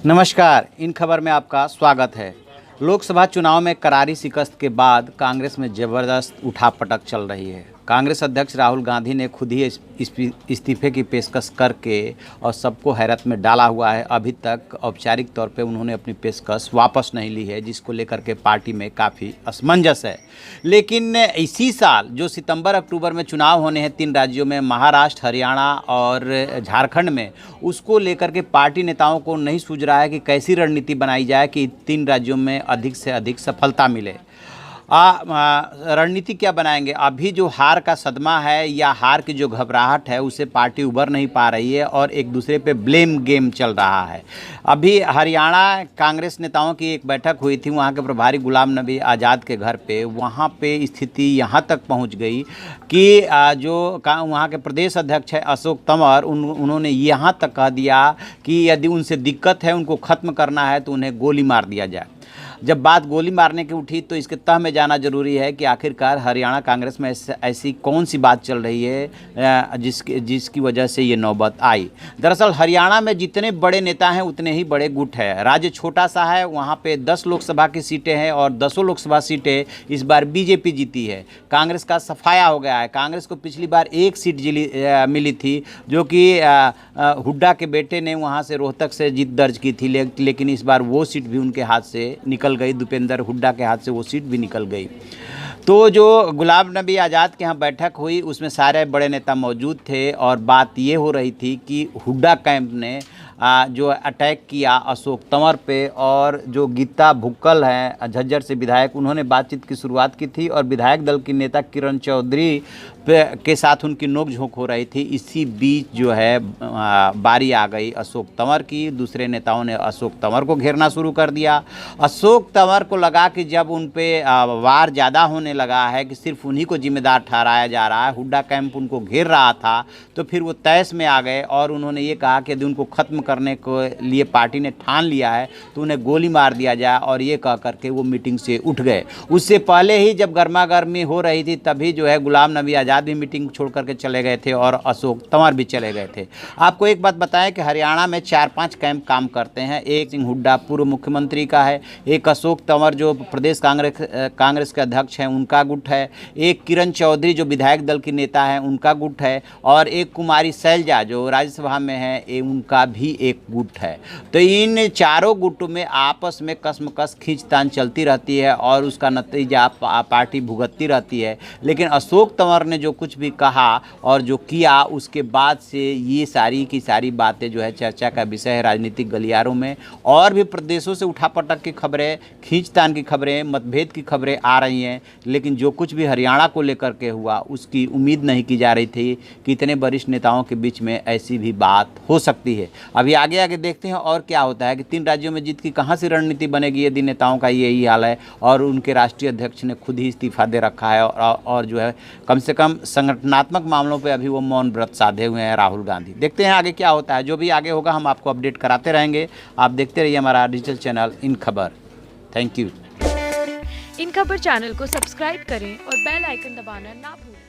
नमस्कार, इन खबर में आपका स्वागत है। लोकसभा चुनाव में करारी शिकस्त के बाद कांग्रेस में जबरदस्त उठापटक चल रही है। कांग्रेस अध्यक्ष राहुल गांधी ने खुद ही इस्तीफे की पेशकश करके और सबको हैरत में डाला हुआ है। अभी तक औपचारिक तौर पे उन्होंने अपनी पेशकश वापस नहीं ली है, जिसको लेकर के पार्टी में काफ़ी असमंजस है। लेकिन इसी साल जो सितंबर अक्टूबर में चुनाव होने हैं 3 राज्यों में, महाराष्ट्र, हरियाणा और झारखंड में, उसको लेकर के पार्टी नेताओं को नहीं सूझ रहा है कि कैसी रणनीति बनाई जाए कि 3 राज्यों में अधिक से अधिक सफलता मिले। रणनीति क्या बनाएंगे? अभी जो हार का सदमा है या हार की जो घबराहट है, उससे पार्टी उभर नहीं पा रही है और एक दूसरे पे ब्लेम गेम चल रहा है। अभी हरियाणा कांग्रेस नेताओं की एक बैठक हुई थी, वहाँ के प्रभारी गुलाम नबी आज़ाद के घर पे। वहाँ पे स्थिति यहाँ तक पहुँच गई कि जो वहाँ के प्रदेश अध्यक्ष है अशोक तंवर, उन्होंने यहाँ तक कह दिया कि यदि उनसे दिक्कत है, उनको ख़त्म करना है, तो उन्हें गोली मार दिया जाए। जब बात गोली मारने की उठी तो इसके तह में जाना जरूरी है कि आखिरकार हरियाणा कांग्रेस में ऐसी कौन सी बात चल रही है जिसकी वजह से ये नौबत आई। दरअसल हरियाणा में जितने बड़े नेता हैं उतने ही बड़े गुट है। राज्य छोटा सा है, वहाँ पे 10 लोकसभा की सीटें हैं और 10 लोकसभा सीटें इस बार बीजेपी जीती है। कांग्रेस का सफाया हो गया है। कांग्रेस को पिछली बार 1 सीट मिली थी, जो कि हुड्डा के बेटे ने वहाँ से रोहतक से जीत दर्ज की थी, लेकिन इस बार वो सीट भी उनके हाथ से निकल गई। दीपेंद्र हुड्डा के हाथ से वो सीट भी निकल गई। तो जो गुलाम नबी आज़ाद के यहाँ बैठक हुई, उसमें सारे बड़े नेता मौजूद थे और बात ये हो रही थी कि हुड्डा कैंप ने जो अटैक किया अशोक तंवर पे, और जो गीता भुक्कल हैं झज्जर से विधायक, उन्होंने बातचीत की शुरुआत की थी और विधायक दल की नेता किरण चौधरी के साथ उनकी नोकझोंक हो रही थी। इसी बीच जो है बारी आ गई अशोक तंवर की। दूसरे नेताओं ने अशोक तंवर को घेरना शुरू कर दिया। अशोक तंवर को लगा कि जब उन पे वार ज़्यादा होने लगा है, कि सिर्फ उन्हीं को जिम्मेदार ठहराया जा रहा है, हुड्डा कैंप उनको घेर रहा था, तो फिर वो तैश में आ गए और उन्होंने ये कहा कि यदि उनको ख़त्म करने को लिए पार्टी ने ठान लिया है तो उन्हें गोली मार दिया जाए, और ये कह करके वो मीटिंग से उठ गए। उससे पहले ही जब गर्मा गर्मी हो रही थी, तभी जो है गुलाम नबी आज़ाद भी मीटिंग छोड़ करके चले गए थे और अशोक तंवर भी चले गए थे। आपको एक बात बताएं कि हरियाणा में 4-5 कैंप काम करते हैं। एक सिंह हुड्डा पूर्व मुख्यमंत्री का है, एक अशोक तंवर जो प्रदेश कांग्रेस के अध्यक्ष हैं उनका गुट है, एक किरण चौधरी जो विधायक दल की नेता है उनका गुट है, और एक कुमारी शैलजा जो राज्यसभा में है उनका भी एक गुट है। तो इन चारों गुटों में आपस में कसमकस खींचतान चलती रहती है और उसका नतीजा पार्टी भुगतती रहती है। लेकिन अशोक तंवर ने जो कुछ भी कहा और जो किया, उसके बाद से ये सारी की सारी बातें जो है चर्चा का विषय है राजनीतिक गलियारों में। और भी प्रदेशों से उठापटक की खबरें, खींचतान की खबरें, मतभेद की खबरें आ रही हैं, लेकिन जो कुछ भी हरियाणा को लेकर के हुआ उसकी उम्मीद नहीं की जा रही थी कि इतने वरिष्ठ नेताओं के बीच में ऐसी भी बात हो सकती है। अभी आगे आगे देखते हैं और क्या होता है कि 3 राज्यों में जीत की कहाँ से रणनीति बनेगी यदि नेताओं का यही हाल है। और उनके राष्ट्रीय अध्यक्ष ने खुद ही इस्तीफा दे रखा है और जो है कम से कम संगठनात्मक मामलों पे अभी वो मौन व्रत साधे हुए हैं राहुल गांधी। देखते हैं आगे क्या होता है। जो भी आगे होगा हम आपको अपडेट कराते रहेंगे। आप देखते रहिए हमारा डिजिटल चैनल इन खबर। Thank you. इन खबर चैनल को सब्सक्राइब करें और बेल आइकन दबाना ना भूलें।